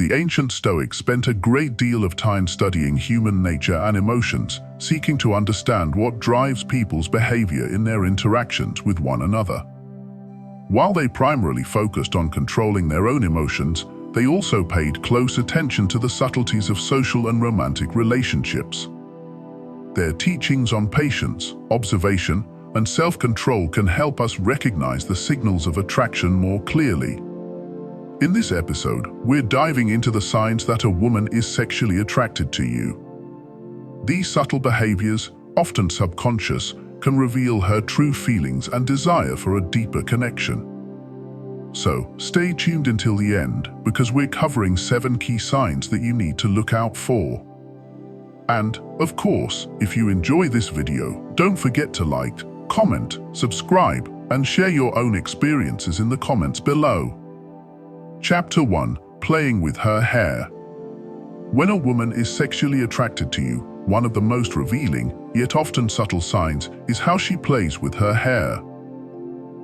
The ancient Stoics spent a great deal of time studying human nature and emotions, seeking to understand what drives people's behavior in their interactions with one another. While they primarily focused on controlling their own emotions, they also paid close attention to the subtleties of social and romantic relationships. Their teachings on patience, observation, and self-control can help us recognize the signals of attraction more clearly. In this episode, we're diving into the signs that a woman is sexually attracted to you. These subtle behaviors, often subconscious, can reveal her true feelings and desire for a deeper connection. So, stay tuned until the end, because we're covering 7 key signs that you need to look out for. And, of course, if you enjoy this video, don't forget to like, comment, subscribe, and share your own experiences in the comments below. Chapter 1. Playing with her hair. When a woman is sexually attracted to you, one of the most revealing, yet often subtle signs, is how she plays with her hair.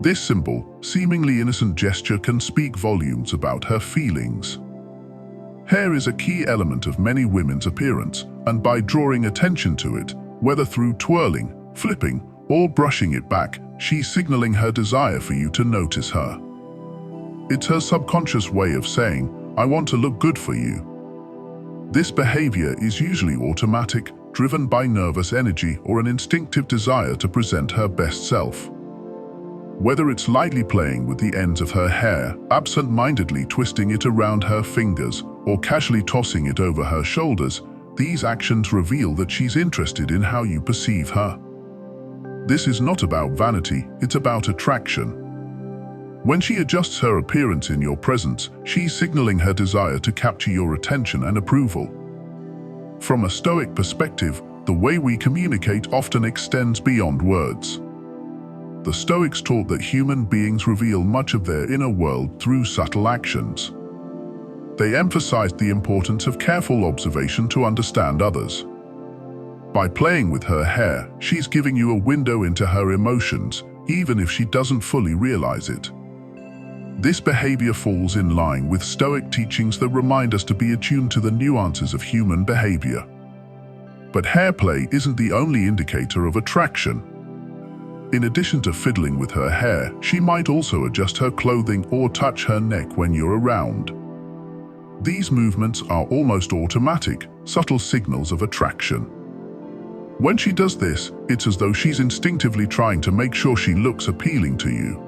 This simple, seemingly innocent gesture can speak volumes about her feelings. Hair is a key element of many women's appearance, and by drawing attention to it, whether through twirling, flipping, or brushing it back, she's signaling her desire for you to notice her. It's her subconscious way of saying, "I want to look good for you." This behavior is usually automatic, driven by nervous energy or an instinctive desire to present her best self. Whether it's lightly playing with the ends of her hair, absent-mindedly twisting it around her fingers, or casually tossing it over her shoulders, these actions reveal that she's interested in how you perceive her. This is not about vanity, it's about attraction. When she adjusts her appearance in your presence, she's signaling her desire to capture your attention and approval. From a Stoic perspective, the way we communicate often extends beyond words. The Stoics taught that human beings reveal much of their inner world through subtle actions. They emphasized the importance of careful observation to understand others. By playing with her hair, she's giving you a window into her emotions, even if she doesn't fully realize it. This behavior falls in line with Stoic teachings that remind us to be attuned to the nuances of human behavior. But hair play isn't the only indicator of attraction. In addition to fiddling with her hair, she might also adjust her clothing or touch her neck when you're around. These movements are almost automatic, subtle signals of attraction. When she does this, it's as though she's instinctively trying to make sure she looks appealing to you.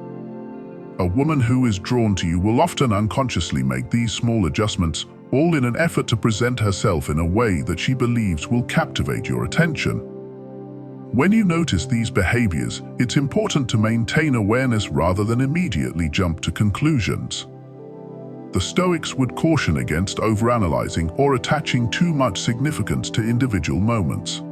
A woman who is drawn to you will often unconsciously make these small adjustments, all in an effort to present herself in a way that she believes will captivate your attention. When you notice these behaviors, it's important to maintain awareness rather than immediately jump to conclusions. The Stoics would caution against overanalyzing or attaching too much significance to individual moments.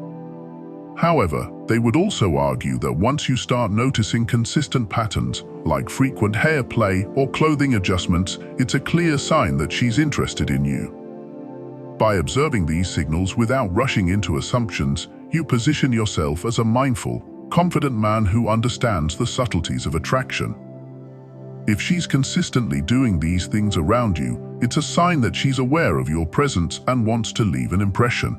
However, they would also argue that once you start noticing consistent patterns, like frequent hair play or clothing adjustments, it's a clear sign that she's interested in you. By observing these signals without rushing into assumptions, you position yourself as a mindful, confident man who understands the subtleties of attraction. If she's consistently doing these things around you, it's a sign that she's aware of your presence and wants to leave an impression.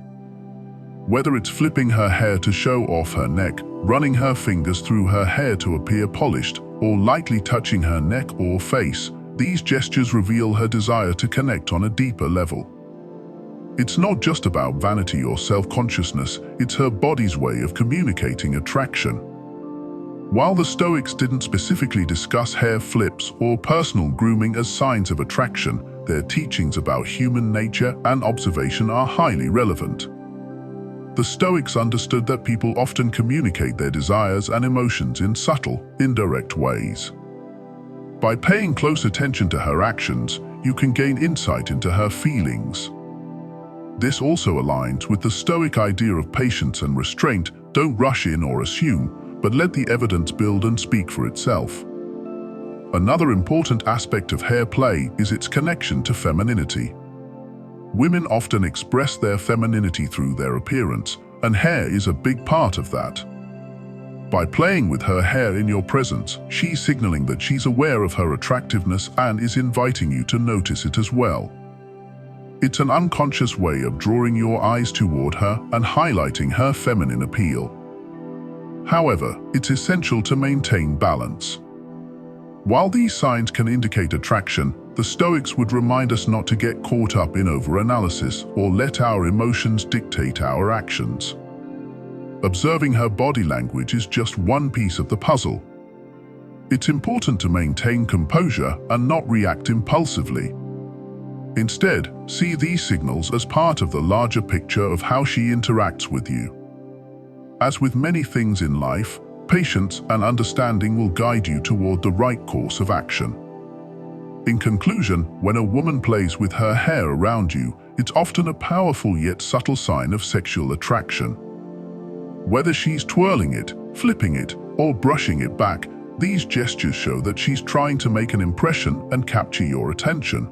Whether it's flipping her hair to show off her neck, running her fingers through her hair to appear polished, or lightly touching her neck or face, these gestures reveal her desire to connect on a deeper level. It's not just about vanity or self-consciousness, it's her body's way of communicating attraction. While the Stoics didn't specifically discuss hair flips or personal grooming as signs of attraction, their teachings about human nature and observation are highly relevant. The Stoics understood that people often communicate their desires and emotions in subtle, indirect ways. By paying close attention to her actions, you can gain insight into her feelings. This also aligns with the Stoic idea of patience and restraint. Don't rush in or assume, but let the evidence build and speak for itself. Another important aspect of hair play is its connection to femininity. Women often express their femininity through their appearance, and hair is a big part of that. By playing with her hair in your presence, she's signaling that she's aware of her attractiveness and is inviting you to notice it as well. It's an unconscious way of drawing your eyes toward her and highlighting her feminine appeal. However, it's essential to maintain balance. While these signs can indicate attraction, the Stoics would remind us not to get caught up in over-analysis or let our emotions dictate our actions. Observing her body language is just one piece of the puzzle. It's important to maintain composure and not react impulsively. Instead, see these signals as part of the larger picture of how she interacts with you. As with many things in life, patience and understanding will guide you toward the right course of action. In conclusion, when a woman plays with her hair around you, it's often a powerful yet subtle sign of sexual attraction. Whether she's twirling it, flipping it, or brushing it back, these gestures show that she's trying to make an impression and capture your attention.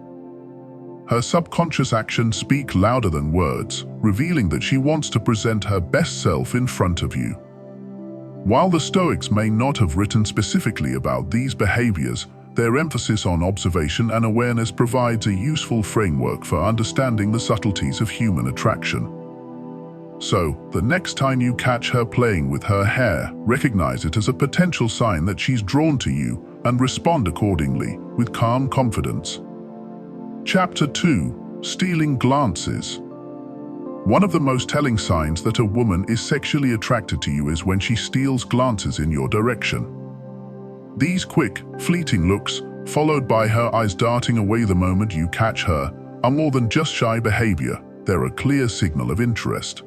Her subconscious actions speak louder than words, revealing that she wants to present her best self in front of you. While the Stoics may not have written specifically about these behaviors, their emphasis on observation and awareness provides a useful framework for understanding the subtleties of human attraction. So, the next time you catch her playing with her hair, recognize it as a potential sign that she's drawn to you and respond accordingly, with calm confidence. Chapter 2. Stealing Glances. One of the most telling signs that a woman is sexually attracted to you is when she steals glances in your direction. These quick, fleeting looks, followed by her eyes darting away the moment you catch her, are more than just shy behavior. They're a clear signal of interest.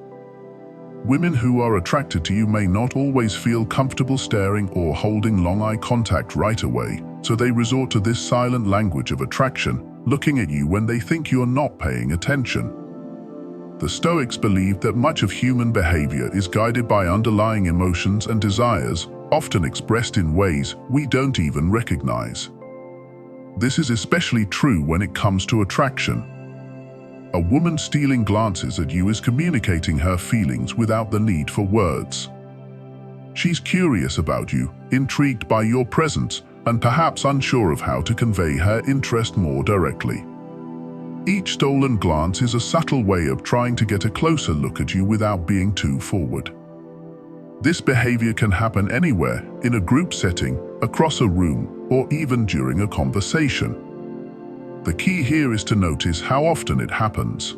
Women who are attracted to you may not always feel comfortable staring or holding long eye contact right away, so they resort to this silent language of attraction, looking at you when they think you're not paying attention. The Stoics believed that much of human behavior is guided by underlying emotions and desires, often expressed in ways we don't even recognize. This is especially true when it comes to attraction. A woman stealing glances at you is communicating her feelings without the need for words. She's curious about you, intrigued by your presence, and perhaps unsure of how to convey her interest more directly. Each stolen glance is a subtle way of trying to get a closer look at you without being too forward. This behavior can happen anywhere, in a group setting, across a room, or even during a conversation. The key here is to notice how often it happens.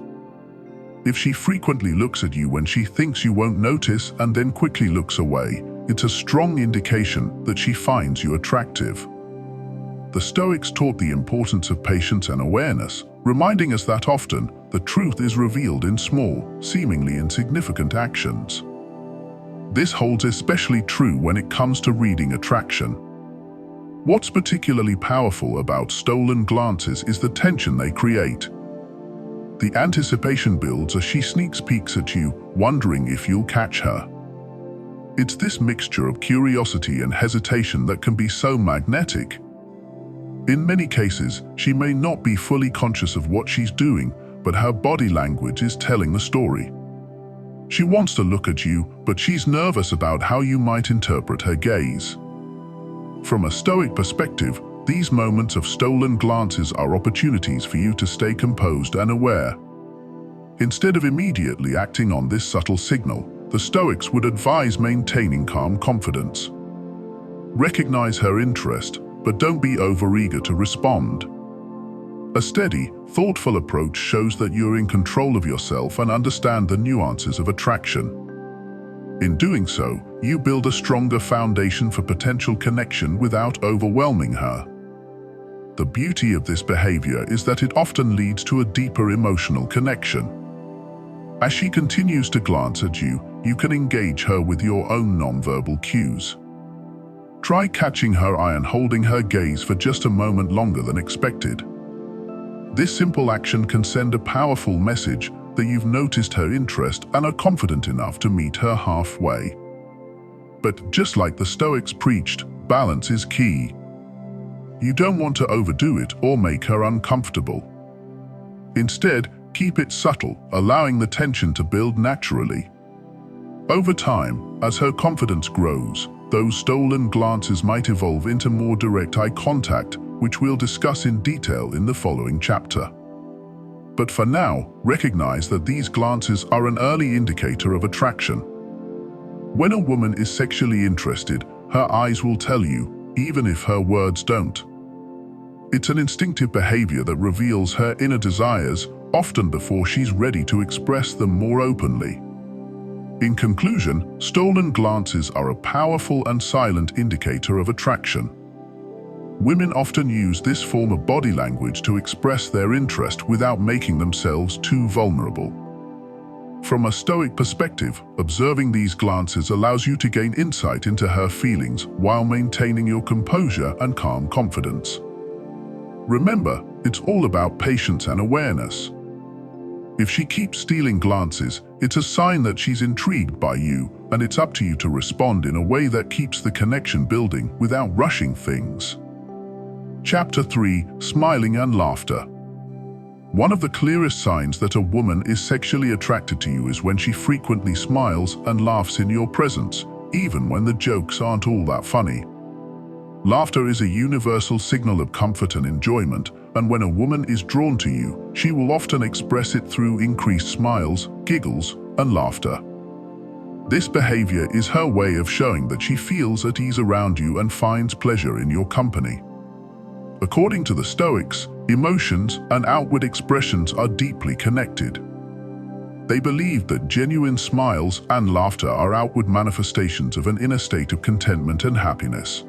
If she frequently looks at you when she thinks you won't notice and then quickly looks away, it's a strong indication that she finds you attractive. The Stoics taught the importance of patience and awareness, reminding us that often the truth is revealed in small, seemingly insignificant actions. This holds especially true when it comes to reading attraction. What's particularly powerful about stolen glances is the tension they create. The anticipation builds as she sneaks peeks at you, wondering if you'll catch her. It's this mixture of curiosity and hesitation that can be so magnetic. In many cases, she may not be fully conscious of what she's doing, but her body language is telling the story. She wants to look at you, but she's nervous about how you might interpret her gaze. From a Stoic perspective, these moments of stolen glances are opportunities for you to stay composed and aware. Instead of immediately acting on this subtle signal, the Stoics would advise maintaining calm confidence. Recognize her interest, but don't be overeager to respond. A steady, thoughtful approach shows that you're in control of yourself and understand the nuances of attraction. In doing so, you build a stronger foundation for potential connection without overwhelming her. The beauty of this behavior is that it often leads to a deeper emotional connection. As she continues to glance at you, you can engage her with your own nonverbal cues. Try catching her eye and holding her gaze for just a moment longer than expected. This simple action can send a powerful message that you've noticed her interest and are confident enough to meet her halfway. But just like the Stoics preached, balance is key. You don't want to overdo it or make her uncomfortable. Instead, keep it subtle, allowing the tension to build naturally. Over time, as her confidence grows, those stolen glances might evolve into more direct eye contact, which we'll discuss in detail in the following chapter. But for now, recognize that these glances are an early indicator of attraction. When a woman is sexually interested, her eyes will tell you, even if her words don't. It's an instinctive behavior that reveals her inner desires, often before she's ready to express them more openly. In conclusion, stolen glances are a powerful and silent indicator of attraction. Women often use this form of body language to express their interest without making themselves too vulnerable. From a Stoic perspective, observing these glances allows you to gain insight into her feelings while maintaining your composure and calm confidence. Remember, it's all about patience and awareness. If she keeps stealing glances, it's a sign that she's intrigued by you, and it's up to you to respond in a way that keeps the connection building without rushing things. Chapter 3: Smiling and Laughter. One of the clearest signs that a woman is sexually attracted to you is when she frequently smiles and laughs in your presence, even when the jokes aren't all that funny. Laughter is a universal signal of comfort and enjoyment, and when a woman is drawn to you, she will often express it through increased smiles, giggles, and laughter. This behavior is her way of showing that she feels at ease around you and finds pleasure in your company. According to the Stoics, emotions and outward expressions are deeply connected. They believe that genuine smiles and laughter are outward manifestations of an inner state of contentment and happiness.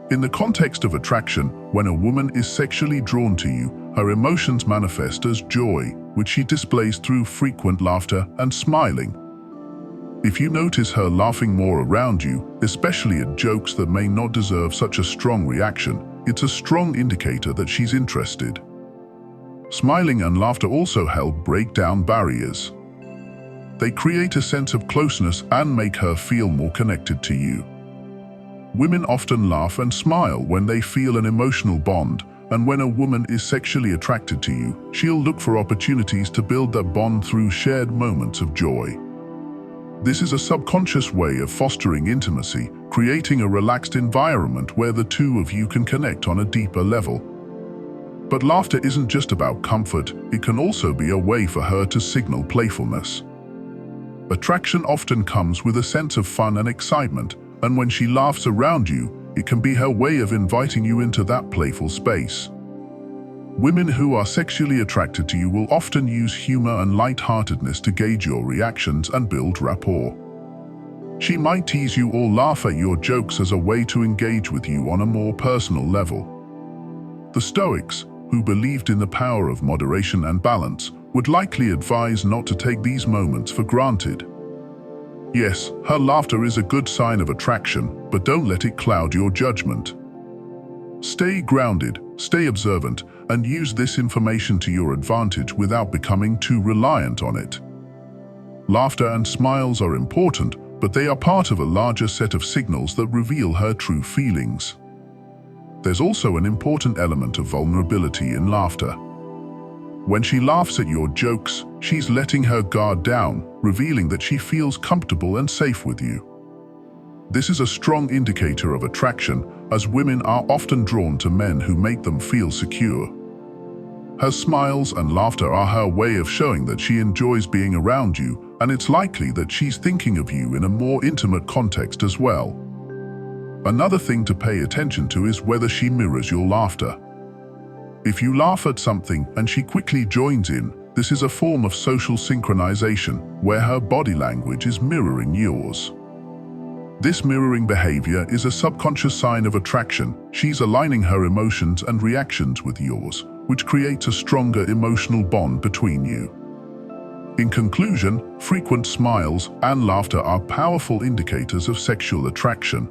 In the context of attraction, when a woman is sexually drawn to you, her emotions manifest as joy, which she displays through frequent laughter and smiling. If you notice her laughing more around you, especially at jokes that may not deserve such a strong reaction, it's a strong indicator that she's interested. Smiling and laughter also help break down barriers. They create a sense of closeness and make her feel more connected to you. Women often laugh and smile when they feel an emotional bond, and when a woman is sexually attracted to you, she'll look for opportunities to build that bond through shared moments of joy. This is a subconscious way of fostering intimacy, creating a relaxed environment where the two of you can connect on a deeper level. But laughter isn't just about comfort, it can also be a way for her to signal playfulness. Attraction often comes with a sense of fun and excitement, and when she laughs around you, it can be her way of inviting you into that playful space. Women who are sexually attracted to you will often use humor and lightheartedness to gauge your reactions and build rapport. She might tease you or laugh at your jokes as a way to engage with you on a more personal level. The Stoics, who believed in the power of moderation and balance, would likely advise not to take these moments for granted. Yes, her laughter is a good sign of attraction, but don't let it cloud your judgment. Stay grounded, stay observant, and use this information to your advantage without becoming too reliant on it. Laughter and smiles are important, but they are part of a larger set of signals that reveal her true feelings. There's also an important element of vulnerability in laughter. When she laughs at your jokes, she's letting her guard down, revealing that she feels comfortable and safe with you. This is a strong indicator of attraction, as women are often drawn to men who make them feel secure. Her smiles and laughter are her way of showing that she enjoys being around you, and it's likely that she's thinking of you in a more intimate context as well. Another thing to pay attention to is whether she mirrors your laughter. If you laugh at something and she quickly joins in, this is a form of social synchronization, where her body language is mirroring yours. This mirroring behavior is a subconscious sign of attraction. She's aligning her emotions and reactions with yours, which creates a stronger emotional bond between you. In conclusion, frequent smiles and laughter are powerful indicators of sexual attraction.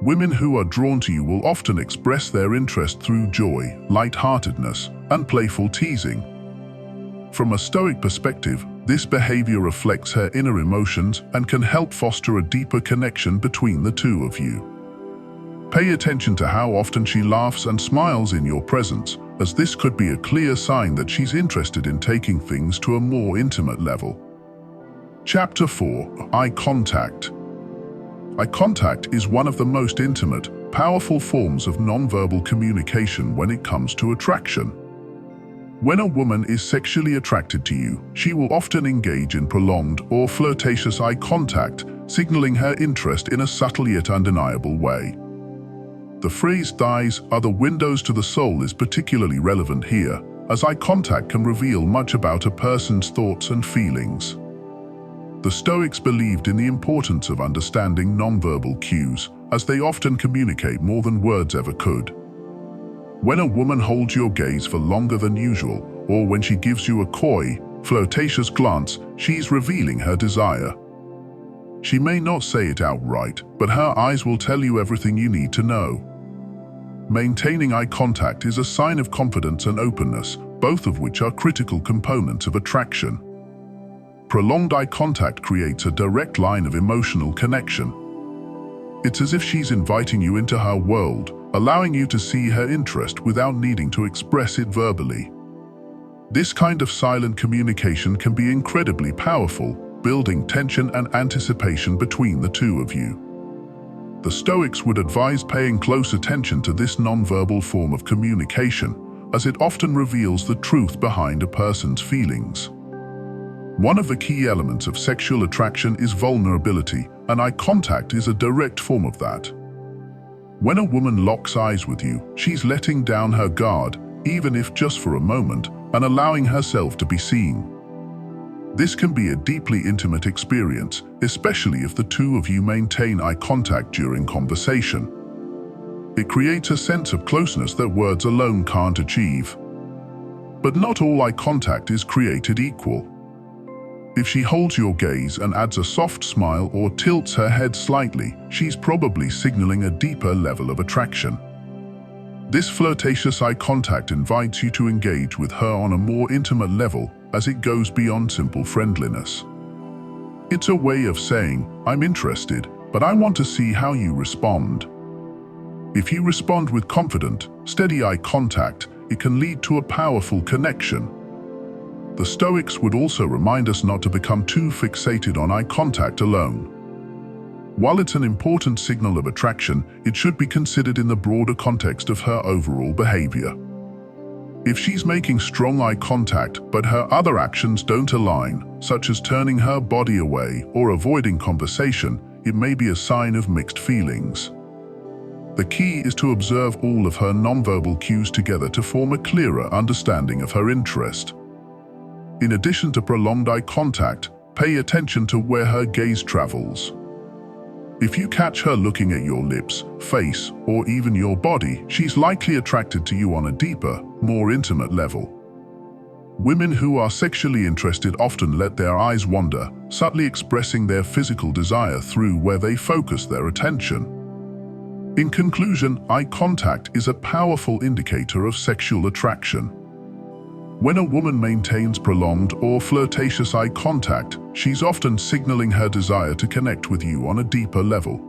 Women who are drawn to you will often express their interest through joy, lightheartedness, and playful teasing. From a Stoic perspective, this behavior reflects her inner emotions and can help foster a deeper connection between the two of you. Pay attention to how often she laughs and smiles in your presence, as this could be a clear sign that she's interested in taking things to a more intimate level. Chapter 4: Eye Contact. Eye contact is one of the most intimate, powerful forms of nonverbal communication when it comes to attraction. When a woman is sexually attracted to you, she will often engage in prolonged or flirtatious eye contact, signaling her interest in a subtle yet undeniable way. The phrase "thighs are the windows to the soul" is particularly relevant here, as eye contact can reveal much about a person's thoughts and feelings. The Stoics believed in the importance of understanding nonverbal cues, as they often communicate more than words ever could. When a woman holds your gaze for longer than usual, or when she gives you a coy, flirtatious glance, she's revealing her desire. She may not say it outright, but her eyes will tell you everything you need to know. Maintaining eye contact is a sign of confidence and openness, both of which are critical components of attraction. Prolonged eye contact creates a direct line of emotional connection. It's as if she's inviting you into her world, allowing you to see her interest without needing to express it verbally. This kind of silent communication can be incredibly powerful, building tension and anticipation between the two of you. The Stoics would advise paying close attention to this nonverbal form of communication, as it often reveals the truth behind a person's feelings. One of the key elements of sexual attraction is vulnerability, and eye contact is a direct form of that. When a woman locks eyes with you, she's letting down her guard, even if just for a moment, and allowing herself to be seen. This can be a deeply intimate experience, especially if the two of you maintain eye contact during conversation. It creates a sense of closeness that words alone can't achieve. But not all eye contact is created equal. If she holds your gaze and adds a soft smile or tilts her head slightly, she's probably signaling a deeper level of attraction. This flirtatious eye contact invites you to engage with her on a more intimate level, as it goes beyond simple friendliness. It's a way of saying, "I'm interested, but I want to see how you respond." If you respond with confident, steady eye contact, it can lead to a powerful connection. The Stoics would also remind us not to become too fixated on eye contact alone. While it's an important signal of attraction, it should be considered in the broader context of her overall behavior. If she's making strong eye contact, but her other actions don't align, such as turning her body away or avoiding conversation, it may be a sign of mixed feelings. The key is to observe all of her nonverbal cues together to form a clearer understanding of her interest. In addition to prolonged eye contact, pay attention to where her gaze travels. If you catch her looking at your lips, face, or even your body, she's likely attracted to you on a deeper, more intimate level. Women who are sexually interested often let their eyes wander, subtly expressing their physical desire through where they focus their attention. In conclusion, eye contact is a powerful indicator of sexual attraction. When a woman maintains prolonged or flirtatious eye contact, she's often signaling her desire to connect with you on a deeper level.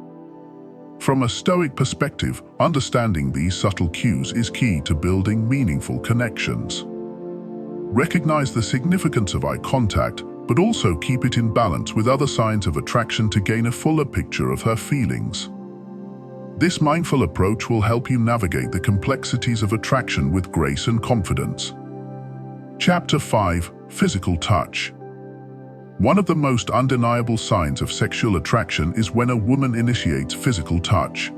From a Stoic perspective, understanding these subtle cues is key to building meaningful connections. Recognize the significance of eye contact, but also keep it in balance with other signs of attraction to gain a fuller picture of her feelings. This mindful approach will help you navigate the complexities of attraction with grace and confidence. Chapter 5: Physical Touch. One of the most undeniable signs of sexual attraction is when a woman initiates physical touch.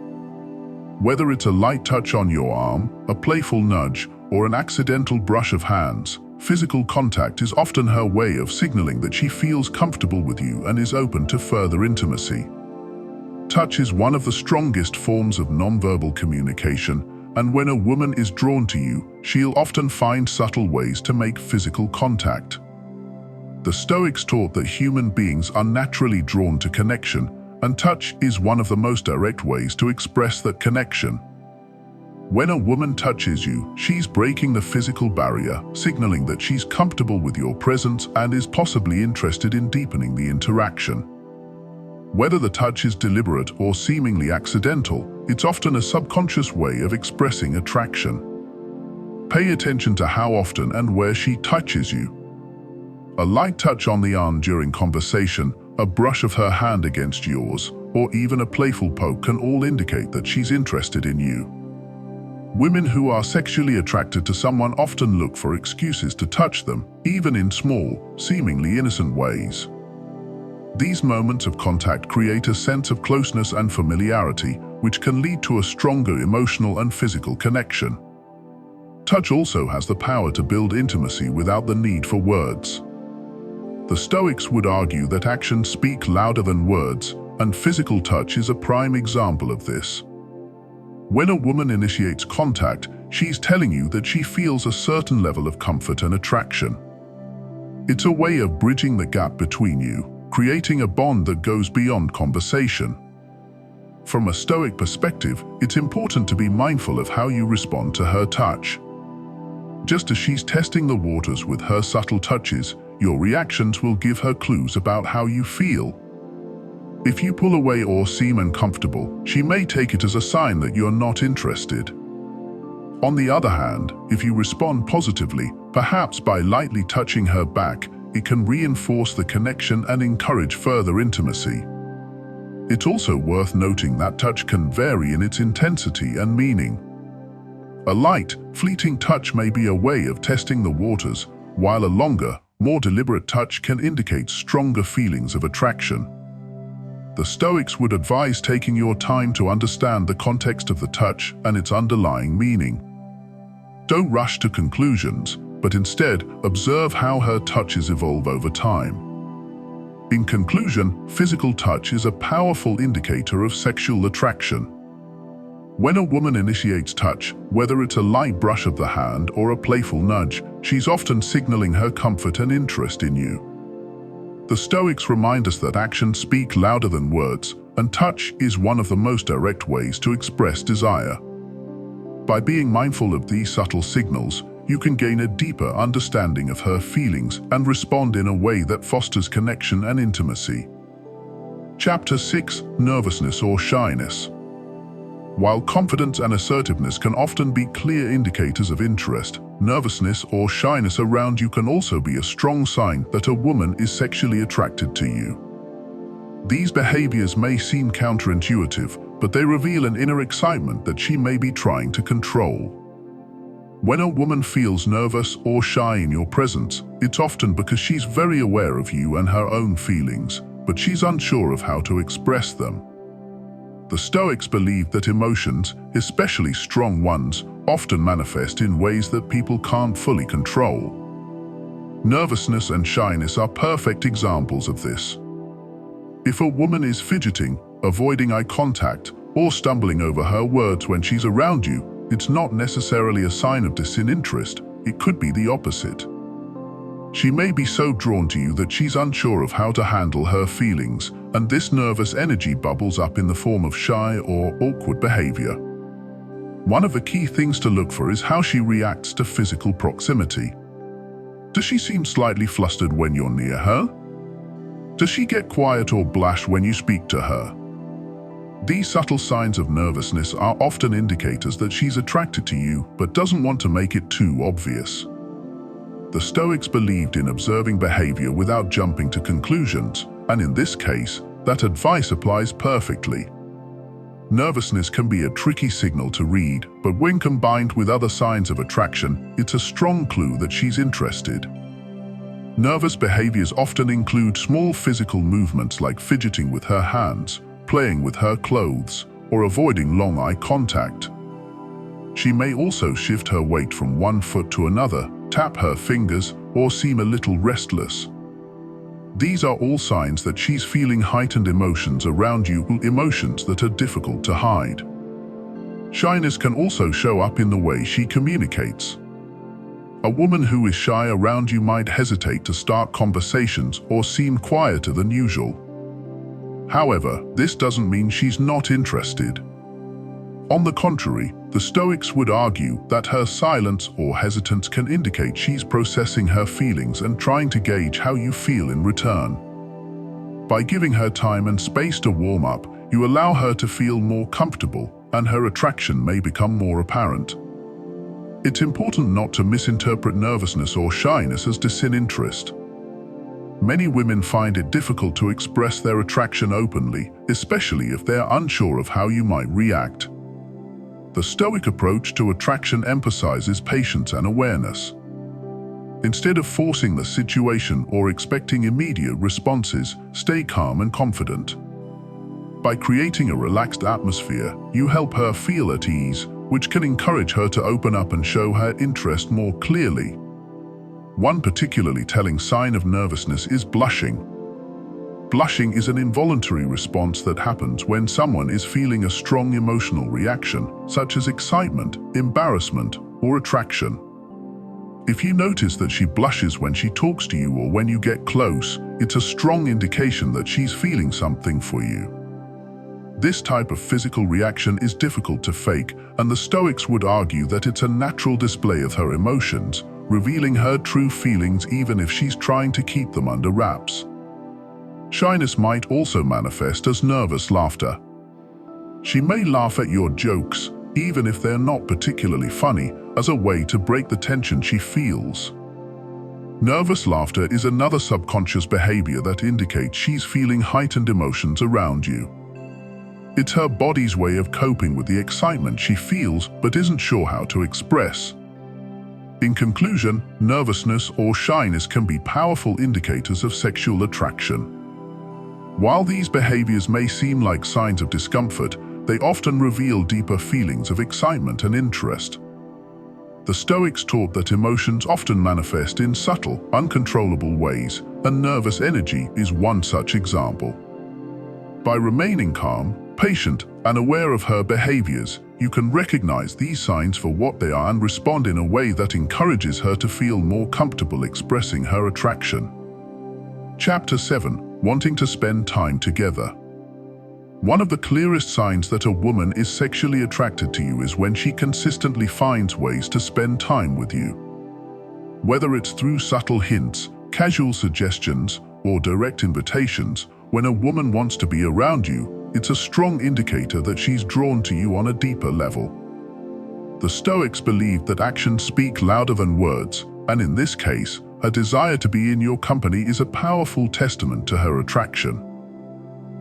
Whether it's a light touch on your arm, a playful nudge, or an accidental brush of hands, physical contact is often her way of signaling that she feels comfortable with you and is open to further intimacy. Touch is one of the strongest forms of nonverbal communication, and when a woman is drawn to you, she'll often find subtle ways to make physical contact. The Stoics taught that human beings are naturally drawn to connection, and touch is one of the most direct ways to express that connection. When a woman touches you, she's breaking the physical barrier, signaling that she's comfortable with your presence and is possibly interested in deepening the interaction. Whether the touch is deliberate or seemingly accidental, it's often a subconscious way of expressing attraction. Pay attention to how often and where she touches you. A light touch on the arm during conversation, a brush of her hand against yours, or even a playful poke can all indicate that she's interested in you. Women who are sexually attracted to someone often look for excuses to touch them, even in small, seemingly innocent ways. These moments of contact create a sense of closeness and familiarity, which can lead to a stronger emotional and physical connection. Touch also has the power to build intimacy without the need for words. The Stoics would argue that actions speak louder than words, and physical touch is a prime example of this. When a woman initiates contact, she's telling you that she feels a certain level of comfort and attraction. It's a way of bridging the gap between you, creating a bond that goes beyond conversation. From a Stoic perspective, it's important to be mindful of how you respond to her touch. Just as she's testing the waters with her subtle touches, your reactions will give her clues about how you feel. If you pull away or seem uncomfortable, she may take it as a sign that you're not interested. On the other hand, if you respond positively, perhaps by lightly touching her back, it can reinforce the connection and encourage further intimacy. It's also worth noting that touch can vary in its intensity and meaning. A light, fleeting touch may be a way of testing the waters, while a longer, more deliberate touch can indicate stronger feelings of attraction. The Stoics would advise taking your time to understand the context of the touch and its underlying meaning. Don't rush to conclusions, but instead observe how her touches evolve over time. In conclusion, physical touch is a powerful indicator of sexual attraction. When a woman initiates touch, whether it's a light brush of the hand or a playful nudge, she's often signaling her comfort and interest in you. The Stoics remind us that actions speak louder than words, and touch is one of the most direct ways to express desire. By being mindful of these subtle signals, you can gain a deeper understanding of her feelings and respond in a way that fosters connection and intimacy. Chapter 6: Nervousness or Shyness. While confidence and assertiveness can often be clear indicators of interest, nervousness or shyness around you can also be a strong sign that a woman is sexually attracted to you. These behaviors may seem counterintuitive, but they reveal an inner excitement that she may be trying to control. When a woman feels nervous or shy in your presence, it's often because she's very aware of you and her own feelings, but she's unsure of how to express them. The Stoics believe that emotions, especially strong ones, often manifest in ways that people can't fully control. Nervousness and shyness are perfect examples of this. If a woman is fidgeting, avoiding eye contact, or stumbling over her words when she's around you, it's not necessarily a sign of disinterest. It could be the opposite. She may be so drawn to you that she's unsure of how to handle her feelings, and this nervous energy bubbles up in the form of shy or awkward behavior. One of the key things to look for is how she reacts to physical proximity. Does she seem slightly flustered when you're near her? Does she get quiet or blush when you speak to her? These subtle signs of nervousness are often indicators that she's attracted to you but doesn't want to make it too obvious. The Stoics believed in observing behavior without jumping to conclusions, and in this case, that advice applies perfectly. Nervousness can be a tricky signal to read, but when combined with other signs of attraction, it's a strong clue that she's interested. Nervous behaviors often include small physical movements like fidgeting with her hands, playing with her clothes, or avoiding long eye contact. She may also shift her weight from one foot to another, tap her fingers, or seem a little restless. These are all signs that she's feeling heightened emotions around you, emotions that are difficult to hide. Shyness can also show up in the way she communicates. A woman who is shy around you might hesitate to start conversations or seem quieter than usual. However, this doesn't mean she's not interested. On the contrary, the Stoics would argue that her silence or hesitance can indicate she's processing her feelings and trying to gauge how you feel in return. By giving her time and space to warm up, you allow her to feel more comfortable, and her attraction may become more apparent. It's important not to misinterpret nervousness or shyness as disinterest. Many women find it difficult to express their attraction openly, especially if they're unsure of how you might react. The Stoic approach to attraction emphasizes patience and awareness. Instead of forcing the situation or expecting immediate responses, stay calm and confident. By creating a relaxed atmosphere, you help her feel at ease, which can encourage her to open up and show her interest more clearly. One particularly telling sign of nervousness is blushing. Blushing is an involuntary response that happens when someone is feeling a strong emotional reaction, such as excitement, embarrassment, or attraction. If you notice that she blushes when she talks to you or when you get close, it's a strong indication that she's feeling something for you. This type of physical reaction is difficult to fake, and the Stoics would argue that it's a natural display of her emotions, revealing her true feelings even if she's trying to keep them under wraps. Shyness might also manifest as nervous laughter. She may laugh at your jokes, even if they're not particularly funny, as a way to break the tension she feels. Nervous laughter is another subconscious behavior that indicates she's feeling heightened emotions around you. It's her body's way of coping with the excitement she feels but isn't sure how to express. In conclusion, nervousness or shyness can be powerful indicators of sexual attraction. While these behaviors may seem like signs of discomfort, they often reveal deeper feelings of excitement and interest. The Stoics taught that emotions often manifest in subtle, uncontrollable ways, and nervous energy is one such example. By remaining calm, patient, and aware of her behaviors, you can recognize these signs for what they are and respond in a way that encourages her to feel more comfortable expressing her attraction. Chapter 7. Wanting to spend time together. One of the clearest signs that a woman is sexually attracted to you is when she consistently finds ways to spend time with you. Whether it's through subtle hints, casual suggestions, or direct invitations, when a woman wants to be around you, it's a strong indicator that she's drawn to you on a deeper level. The Stoics believed that actions speak louder than words, and in this case, her desire to be in your company is a powerful testament to her attraction.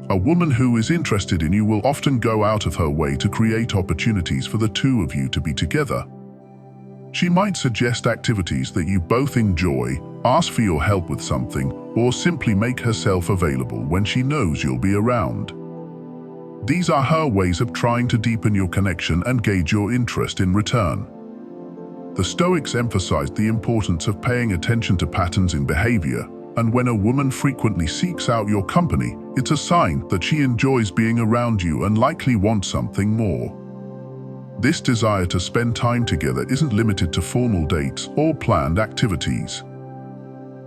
A woman who is interested in you will often go out of her way to create opportunities for the two of you to be together. She might suggest activities that you both enjoy, ask for your help with something, or simply make herself available when she knows you'll be around. These are her ways of trying to deepen your connection and gauge your interest in return. The Stoics emphasized the importance of paying attention to patterns in behavior, and when a woman frequently seeks out your company, it's a sign that she enjoys being around you and likely wants something more. This desire to spend time together isn't limited to formal dates or planned activities.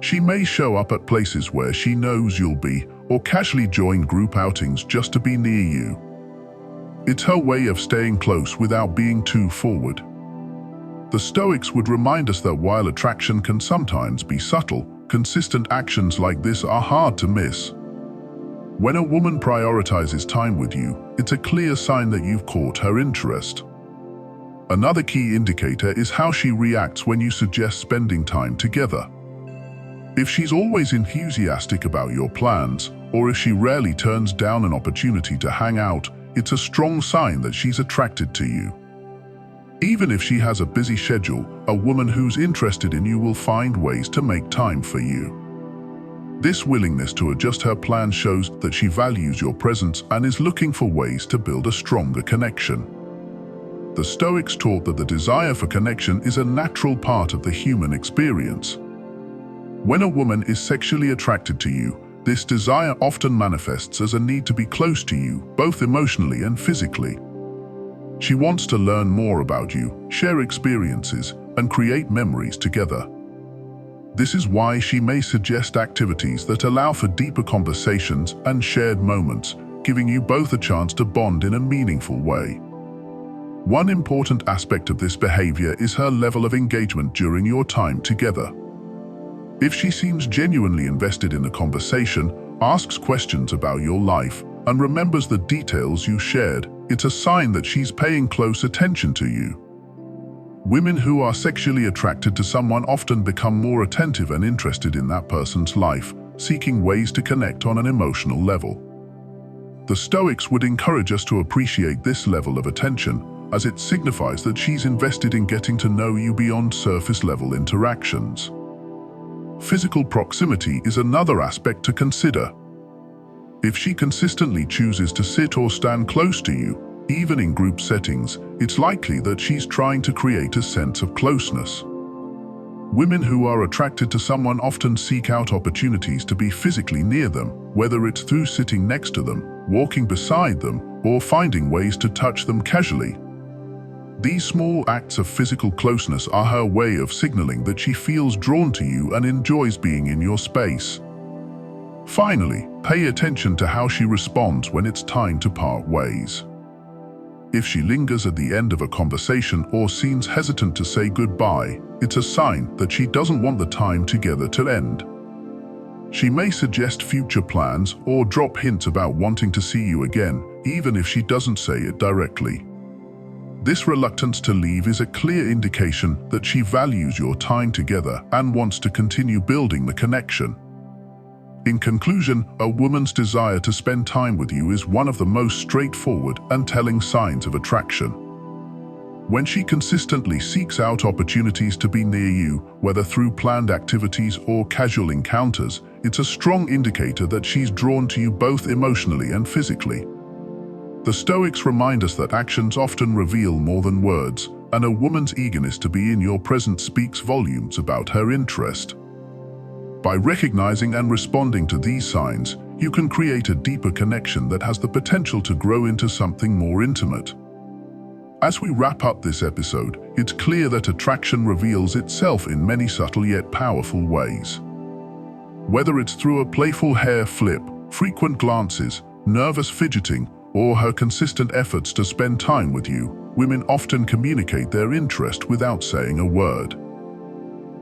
She may show up at places where she knows you'll be, or casually join group outings just to be near you. It's her way of staying close without being too forward. The Stoics would remind us that while attraction can sometimes be subtle, consistent actions like this are hard to miss. When a woman prioritizes time with you, it's a clear sign that you've caught her interest. Another key indicator is how she reacts when you suggest spending time together. If she's always enthusiastic about your plans, or if she rarely turns down an opportunity to hang out, it's a strong sign that she's attracted to you. Even if she has a busy schedule, a woman who's interested in you will find ways to make time for you. This willingness to adjust her plans shows that she values your presence and is looking for ways to build a stronger connection. The Stoics taught that the desire for connection is a natural part of the human experience. When a woman is sexually attracted to you, this desire often manifests as a need to be close to you, both emotionally and physically. She wants to learn more about you, share experiences, and create memories together. This is why she may suggest activities that allow for deeper conversations and shared moments, giving you both a chance to bond in a meaningful way. One important aspect of this behavior is her level of engagement during your time together. If she seems genuinely invested in the conversation, asks questions about your life, and remembers the details you shared, it's a sign that she's paying close attention to you. Women who are sexually attracted to someone often become more attentive and interested in that person's life, seeking ways to connect on an emotional level. The Stoics would encourage us to appreciate this level of attention, as it signifies that she's invested in getting to know you beyond surface-level interactions. Physical proximity is another aspect to consider. If she consistently chooses to sit or stand close to you, even in group settings, it's likely that she's trying to create a sense of closeness. Women who are attracted to someone often seek out opportunities to be physically near them, whether it's through sitting next to them, walking beside them, or finding ways to touch them casually. These small acts of physical closeness are her way of signaling that she feels drawn to you and enjoys being in your space. Finally, pay attention to how she responds when it's time to part ways. If she lingers at the end of a conversation or seems hesitant to say goodbye, it's a sign that she doesn't want the time together to end. She may suggest future plans or drop hints about wanting to see you again, even if she doesn't say it directly. This reluctance to leave is a clear indication that she values your time together and wants to continue building the connection. In conclusion, a woman's desire to spend time with you is one of the most straightforward and telling signs of attraction. When she consistently seeks out opportunities to be near you, whether through planned activities or casual encounters, it's a strong indicator that she's drawn to you both emotionally and physically. The Stoics remind us that actions often reveal more than words, and a woman's eagerness to be in your presence speaks volumes about her interest. By recognizing and responding to these signs, you can create a deeper connection that has the potential to grow into something more intimate. As we wrap up this episode, it's clear that attraction reveals itself in many subtle yet powerful ways. Whether it's through a playful hair flip, frequent glances, nervous fidgeting, or her consistent efforts to spend time with you, women often communicate their interest without saying a word.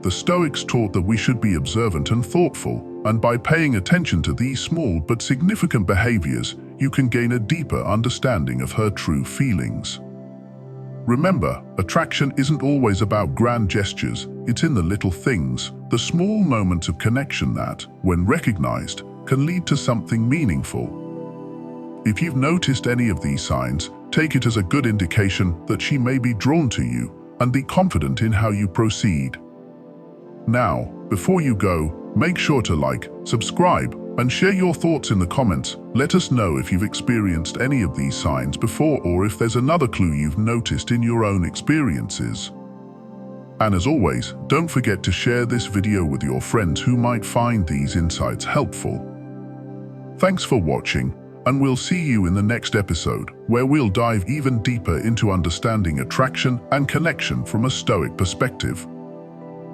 The Stoics taught that we should be observant and thoughtful, and by paying attention to these small but significant behaviors, you can gain a deeper understanding of her true feelings. Remember, attraction isn't always about grand gestures, it's in the little things, the small moments of connection that, when recognized, can lead to something meaningful. If you've noticed any of these signs, take it as a good indication that she may be drawn to you, and be confident in how you proceed. Now, before you go, make sure to like, subscribe, and share your thoughts in the comments. Let us know if you've experienced any of these signs before or if there's another clue you've noticed in your own experiences. And as always, don't forget to share this video with your friends who might find these insights helpful. Thanks for watching, and we'll see you in the next episode, where we'll dive even deeper into understanding attraction and connection from a Stoic perspective.